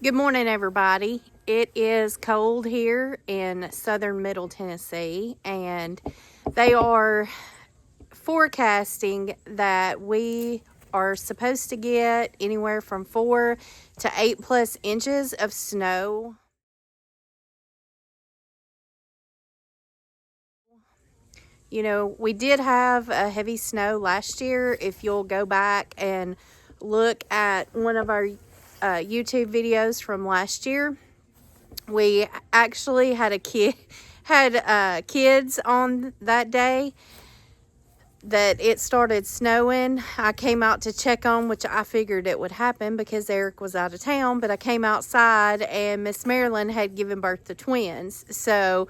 Good morning, everybody. It is cold here in southern Middle Tennessee, and they are forecasting that we are supposed to get anywhere from 4 to 8+ inches of snow. You know, we did have a heavy snow last year. If you'll go back and look at one of our YouTube videos from last year, we actually had kids on that day that it started snowing. I came out to check on, which I figured it would happen because Eric was out of town, but I came outside and Miss Marilyn had given birth to twins. So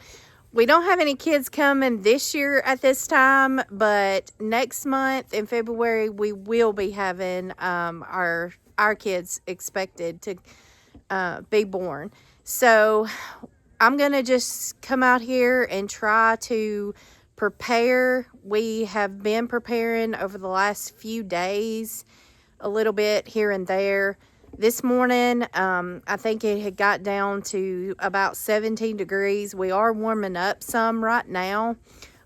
we don't have any kids coming this year at this time, but next month in February we will be having our kids expected to be born. So I'm gonna just come out here and try to prepare. We have been preparing over the last few days, a little bit here and there. This morning, I think it had got down to about 17 degrees. We are warming up some right now,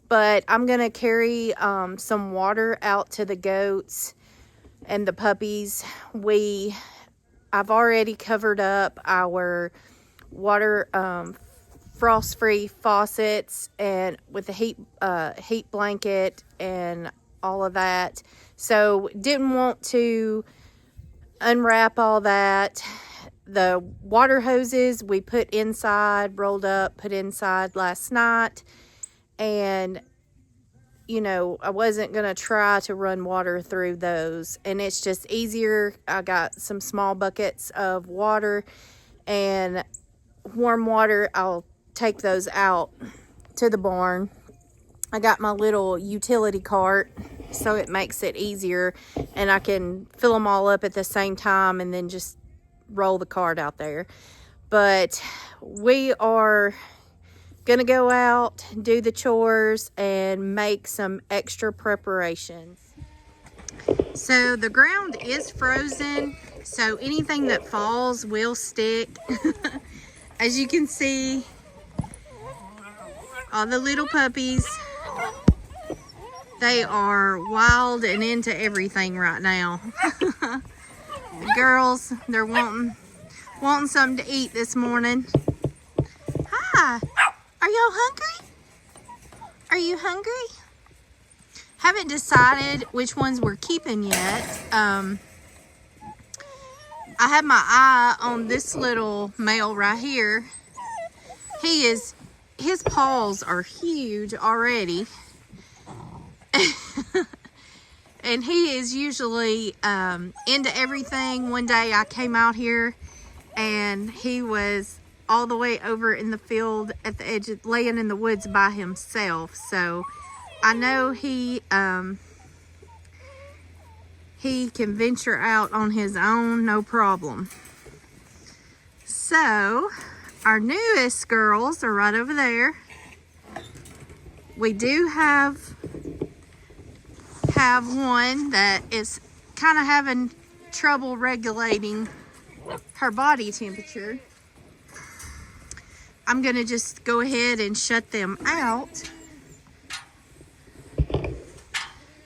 but I'm going to carry some water out to the goats and the puppies. I've already covered up our water frost-free faucets and with a heat blanket and all of that. So didn't want to unwrap all that. The water hoses we put inside, rolled up, put inside last night. And, you know, I wasn't going to try to run water through those. And it's just easier. I got some small buckets of water and warm water. I'll take those out to the barn. I got my little utility cart, so it makes it easier, and I can fill them all up at the same time and then just roll the cart out there. But we are gonna go out, do the chores, and make some extra preparations. So the ground is frozen, so anything that falls will stick. As you can see, all the little puppies, they are wild and into everything right now. The girls, they're wanting something to eat this morning. Hi, are y'all hungry? Are you hungry? Haven't decided which ones we're keeping yet. I have my eye on this little male right here. His paws are huge already. And he is usually into everything. One day I came out here and he was all the way over in the field at the edge of, laying in the woods by himself. So I know he can venture out on his own, no problem. So our newest girls are right over there. We do have one that is kind of having trouble regulating her body temperature. I'm gonna just go ahead and shut them out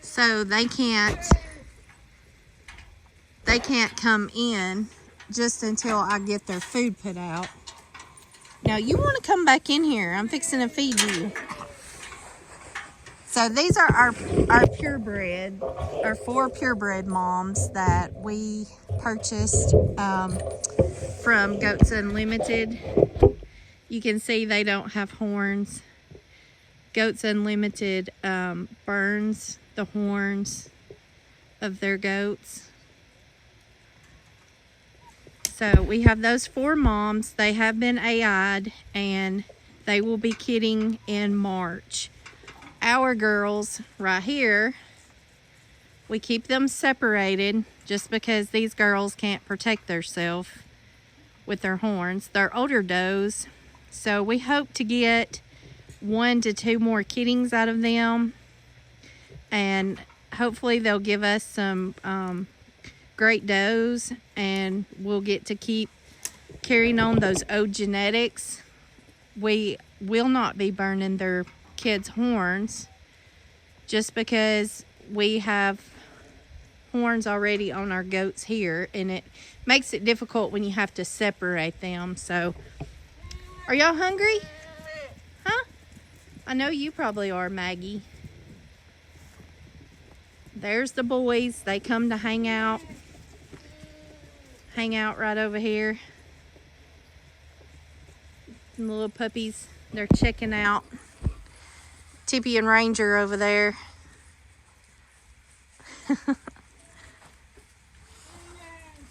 so they can't come in just until I get their food put out. Now you want to come back in here. I'm fixing to feed you. So these are our purebred, our 4 purebred moms that we purchased from Goats Unlimited. You can see they don't have horns. Goats Unlimited burns the horns of their goats. So we have those 4 moms. They have been AI'd and they will be kidding in March. Our girls right here, we keep them separated just because these girls can't protect themselves with their horns. They're older does, so we hope to get 1 to 2 more kiddings out of them, and hopefully they'll give us some great does, and we'll get to keep carrying on those old genetics. We will not be burning their kids' horns just because we have horns already on our goats here, and it makes it difficult when you have to separate them. So, are y'all hungry? Huh? I know you probably are, Maggie. There's the boys. They come to hang out right over here. And the little puppies, they're checking out. Tippy and Ranger over there.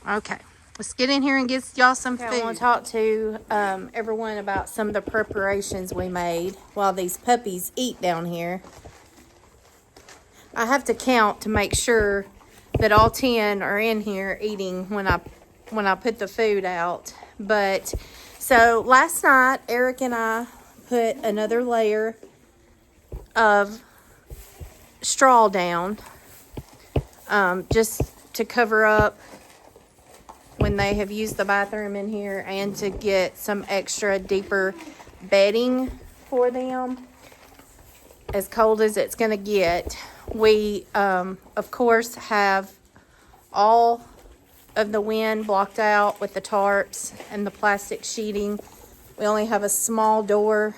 Okay, let's get in here and get y'all some food. I want to talk to everyone about some of the preparations we made while these puppies eat down here. I have to count to make sure that all 10 are in here eating when I put the food out. But so last night, Eric and I put another layer of straw down just to cover up when they have used the bathroom in here, and to get some extra deeper bedding for them as cold as it's going to get. We of course have all of the wind blocked out with the tarps and the plastic sheeting. We only have a small door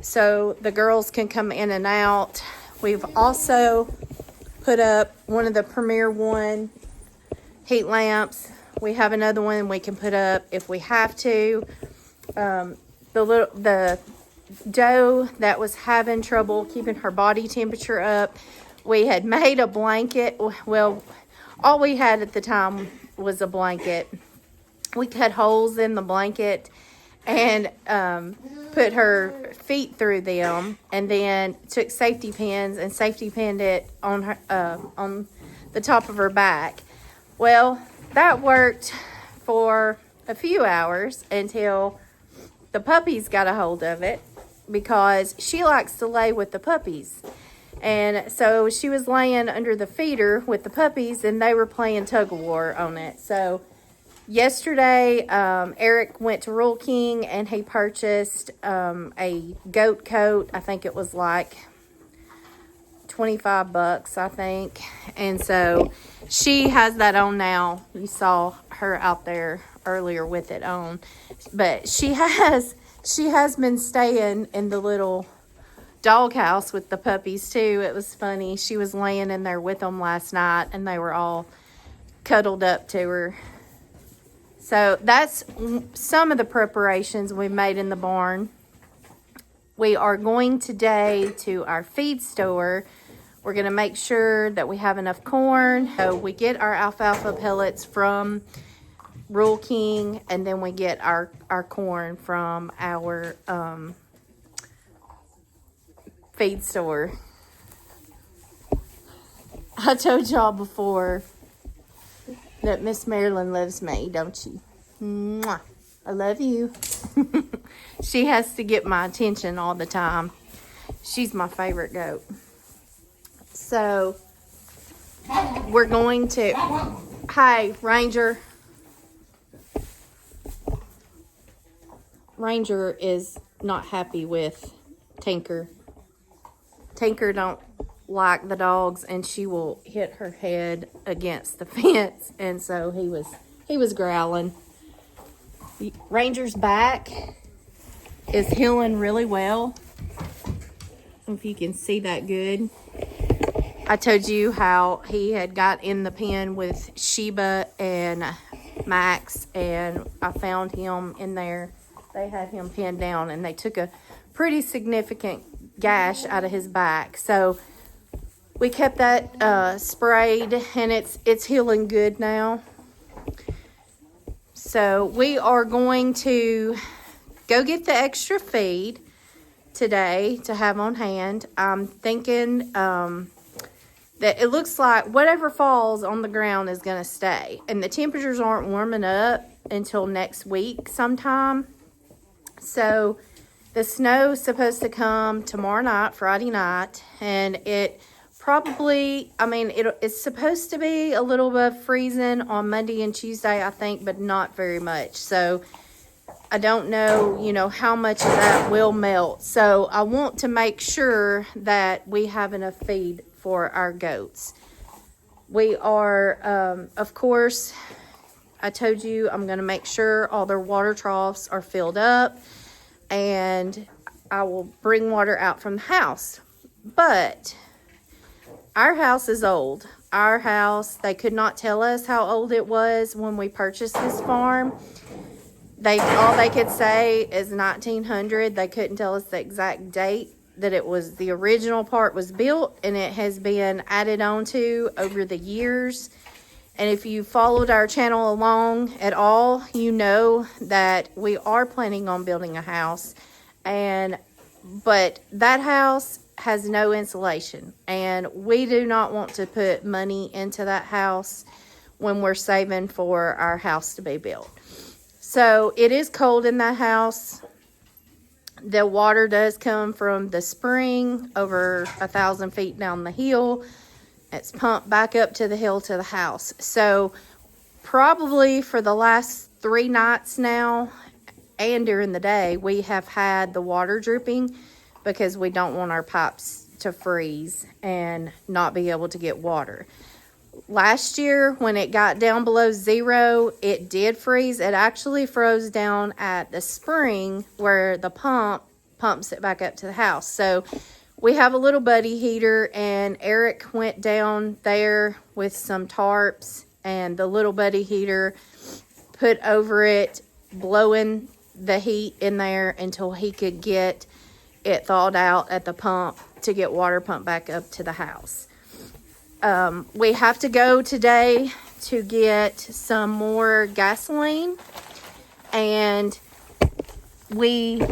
so the girls can come in and out. We've also put up one of the Premier One heat lamps. We have another one we can put up if we have to. The doe that was having trouble keeping her body temperature up, we had made a blanket. Well, all we had at the time was a blanket. We cut holes in the blanket and put her feet through them, and then took safety pins and safety pinned it on her on the top of her back. Well, that worked for a few hours until the puppies got a hold of it, because she likes to lay with the puppies. And so she was laying under the feeder with the puppies, and they were playing tug of war on it. So yesterday, Eric went to Rural King and he purchased a goat coat. I think it was like $25, I think. And so she has that on now. You saw her out there earlier with it on. But she has been staying in the little doghouse with the puppies too. It was funny. She was laying in there with them last night, and they were all cuddled up to her. So that's some of the preparations we made in the barn. We are going today to our feed store. We're going to make sure that we have enough corn. So we get our alfalfa pellets from Rural King, and then we get our corn from our feed store. I told y'all before that Miss Marilyn loves me, don't you? Mwah. I love you. She has to get my attention all the time. She's my favorite goat. So we're going to... Hi, Ranger. Ranger is not happy with Tinker. Tinker don't like the dogs, and she will hit her head against the fence, and so he was growling. Ranger's back is healing really well. I don't know if you can see that good. I told you how he had got in the pen with Sheba and Max, and I found him in there. They had him pinned down, and they took a pretty significant gash out of his back. So we kept that sprayed, and it's healing good now. So we are going to go get the extra feed today to have on hand. I'm thinking that it looks like whatever falls on the ground is going to stay. And the temperatures aren't warming up until next week sometime. So the snow's supposed to come tomorrow night, Friday night, and it probably, I mean, it's supposed to be a little above freezing on Monday and Tuesday, I think, but not very much. So I don't know, how much of that will melt. So I want to make sure that we have enough feed for our goats. We are, of course, I told you I'm going to make sure all their water troughs are filled up, and I will bring water out from the house. But our house is old. Our house, they could not tell us how old it was when we purchased this farm. All they could say is 1900. They couldn't tell us the exact date that it was, the original part was built, and it has been added on to over the years. And if you followed our channel along at all, you know that we are planning on building a house, but that house has no insulation, and we do not want to put money into that house when we're saving for our house to be built. So it is cold in that house. The water does come from the spring over 1,000 feet down the hill. It's pumped back up to the hill to the house. So probably for the last 3 nights now and during the day, we have had the water dripping because we don't want our pipes to freeze and not be able to get water. Last year, when it got down below 0, it did freeze. It actually froze down at the spring where the pump pumps it back up to the house. So we have a little buddy heater, and Eric went down there with some tarps and the little buddy heater, put over it, blowing the heat in there until he could get it thawed out at the pump to get water pumped back up to the house. We have to go today to get some more gasoline, and we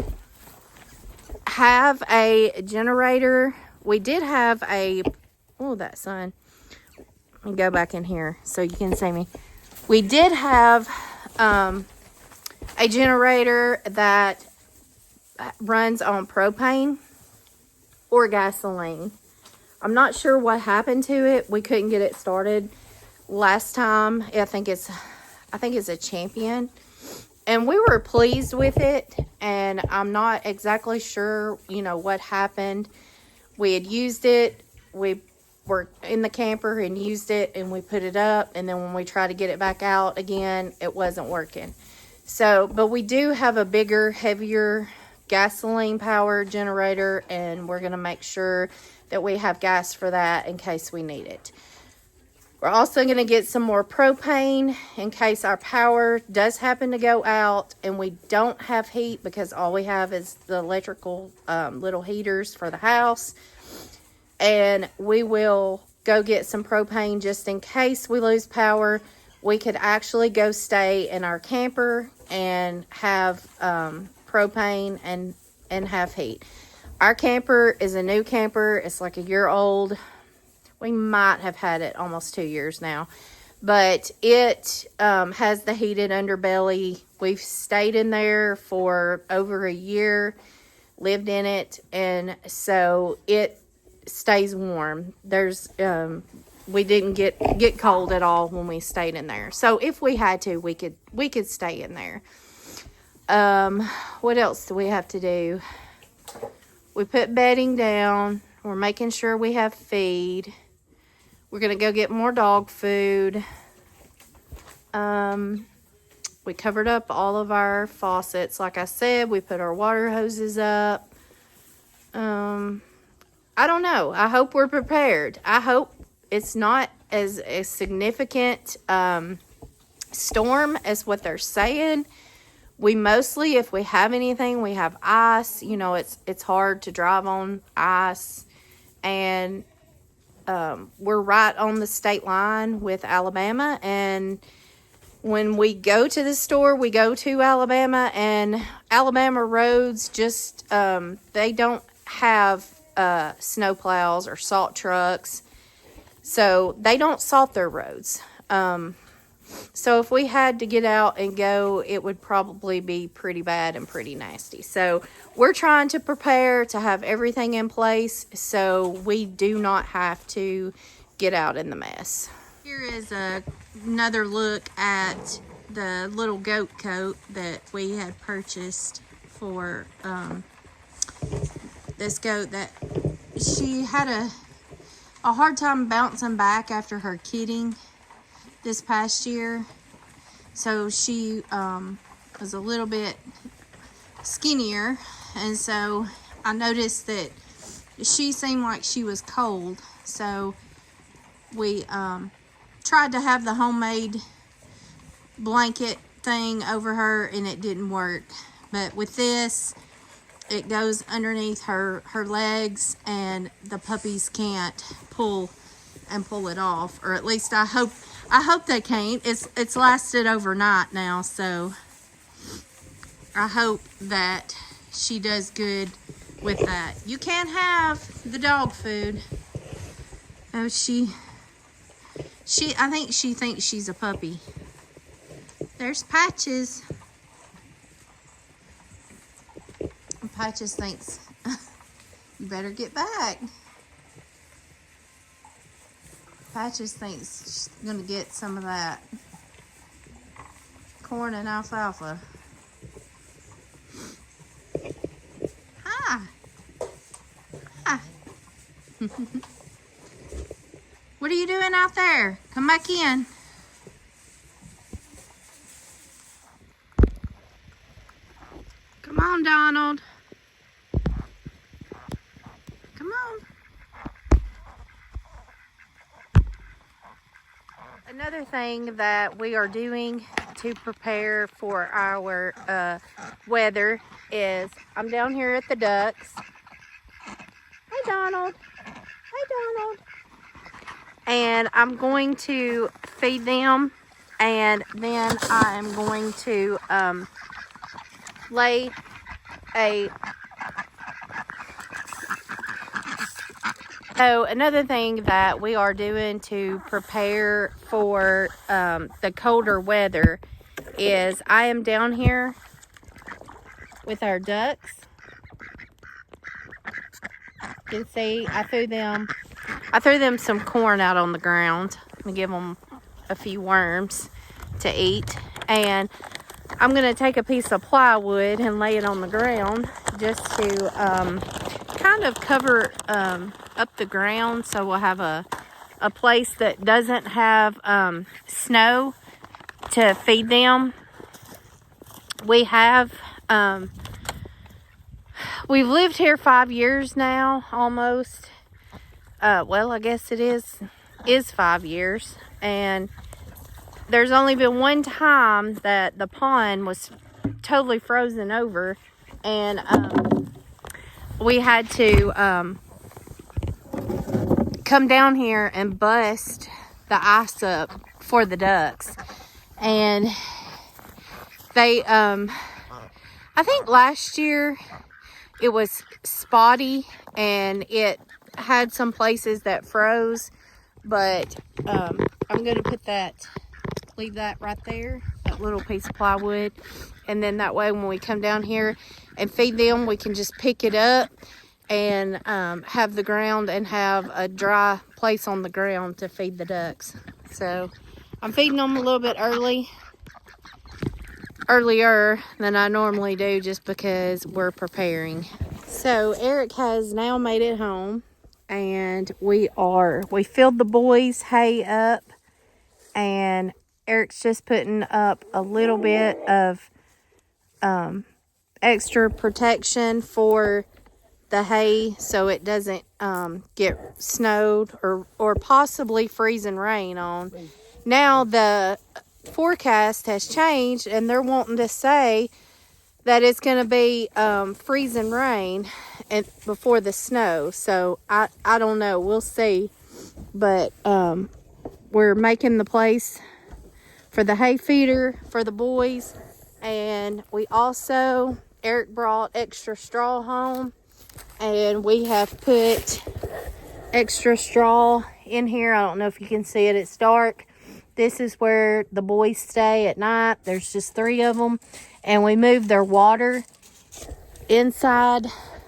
have a generator. We did have that sun. Let me go back in here so you can see me. We did have a generator that runs on propane or gasoline. I'm not sure what happened to it. We couldn't get it started last time. I think it's a Champion, and we were pleased with it. And I'm not exactly sure, what happened. We had used it. We were in the camper and used it, and we put it up. And then when we tried to get it back out again, it wasn't working. So, but we do have a bigger, heavier gasoline powered generator, and we're going to make sure that we have gas for that in case we need it. We're also going to get some more propane in case our power does happen to go out and we don't have heat, because all we have is the electrical little heaters for the house. And we will go get some propane just in case we lose power. We could actually go stay in our camper and have propane and have heat. Our camper is a new camper. It's like a year old. We might have had it almost 2 years now. But it has the heated underbelly. We've stayed in there for over a year, lived in it, and so it stays warm. We didn't get cold at all when we stayed in there. So if we had to, we could stay in there. What else do we have to do? We put bedding down. We're making sure we have feed. We're going to go get more dog food. We covered up all of our faucets. Like I said, we put our water hoses up. I don't know. I hope we're prepared. I hope it's not as a significant storm as what they're saying. We mostly, if we have anything, we have ice. It's hard to drive on ice. And we're right on the state line with Alabama. And when we go to the store, we go to Alabama. And Alabama roads just, they don't have snow plows or salt trucks. So they don't salt their roads. So if we had to get out and go, it would probably be pretty bad and pretty nasty. So we're trying to prepare to have everything in place so we do not have to get out in the mess. Here is another look at the little goat coat that we had purchased for this goat that she had a hard time bouncing back after her kidding this past year. So she was a little bit skinnier, and so I noticed that she seemed like she was cold. So we tried to have the homemade blanket thing over her, and it didn't work. But with this, it goes underneath her legs, and the puppies can't pull it off, or at least I hope they can't. It's lasted overnight now, so I hope that she does good with that. You can't have the dog food. Oh, I think she thinks she's a puppy. There's Patches. Patches thinks you better get back. Patches thinks she's gonna get some of that corn and alfalfa. Hi. Hi. What are you doing out there? Come back in. Come on, Donald. Come on. Another thing that we are doing to prepare for our weather is I'm down here at the ducks. Hey, Donald. Hey, Donald. And I'm going to feed them, and then I'm going to lay a... So another thing that we are doing to prepare for the colder weather is I am down here with our ducks. You can see I threw them some corn out on the ground and give them a few worms to eat. And I'm going to take a piece of plywood and lay it on the ground just to kind of cover up the ground, so we'll have a place that doesn't have snow to feed them. We have we've lived here 5 years now, almost. Well, I guess it is 5 years, and there's only been one time that the pond was totally frozen over, and we had to come down here and bust the ice up for the ducks. And they I think last year it was spotty and it had some places that froze, but I'm going to leave that right there, that little piece of plywood, and then that way when we come down here and feed them, we can just pick it up and have the ground and have a dry place on the ground to feed the ducks. So I'm feeding them a little bit earlier than I normally do, just because we're preparing. So Eric has now made it home, and we filled the boys' hay up, and Eric's just putting up a little bit of extra protection for the hay so it doesn't get snowed or possibly freezing rain on. Now the forecast has changed, and they're wanting to say that it's going to be freezing rain before the snow. So I don't know. We'll see. But we're making the place for the hay feeder for the boys. And we also, Eric brought extra straw home, and we have put extra straw in here. I don't know if you can see it. It's dark. This is where the boys stay at night. There's just 3 of them. And we moved their water inside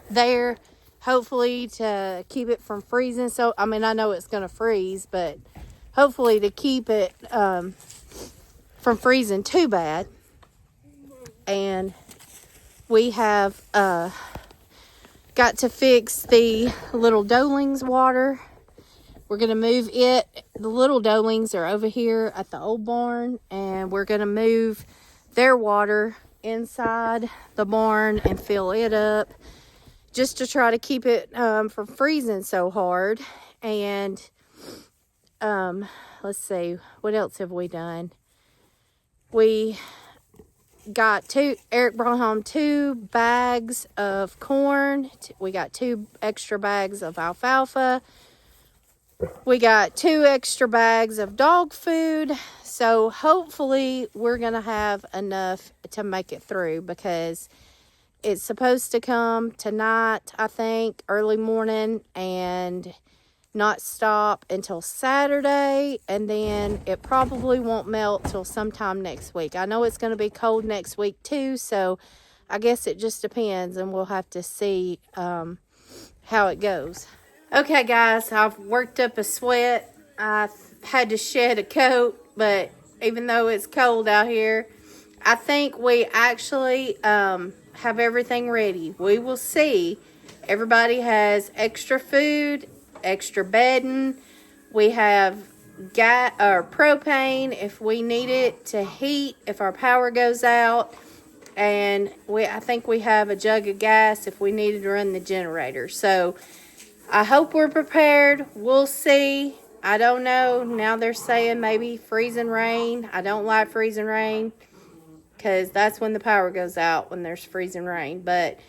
there, hopefully to keep it from freezing. So, I mean, I know it's going to freeze, but hopefully to keep it from freezing too bad. And we have got to fix the little doelings water. We're going to move it. The little doelings are over here at the old barn, and we're going to move their water inside the barn and fill it up just to try to keep it from freezing so hard. And let's see, what else have we done? We got Eric brought home 2 bags of corn. We got 2 extra bags of alfalfa. We got 2 extra bags of dog food. So hopefully we're going to have enough to make it through, because it's supposed to come tonight, I think, early morning, and not stop until Saturday, and then it probably won't melt till sometime next week. I know it's going to be cold next week too, so I guess it just depends, and we'll have to see how it goes. Okay, guys, I've worked up a sweat. I've had to shed a coat, but even though it's cold out here, I think we actually have everything ready. We will see. Everybody has extra food, extra bedding. We have propane if we need it to heat if our power goes out. And I think we have a jug of gas if we needed to run the generator. So I hope we're prepared. We'll see. I don't know. Now they're saying maybe freezing rain. I don't like freezing rain, because that's when the power goes out, when there's freezing rain. But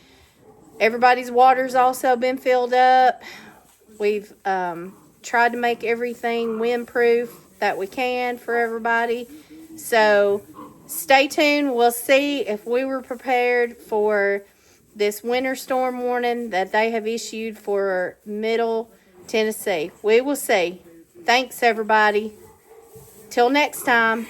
everybody's water's also been filled up. We've tried to make everything windproof that we can for everybody. So stay tuned. We'll see if we were prepared for this winter storm warning that they have issued for Middle Tennessee. We will see. Thanks, everybody. Till next time.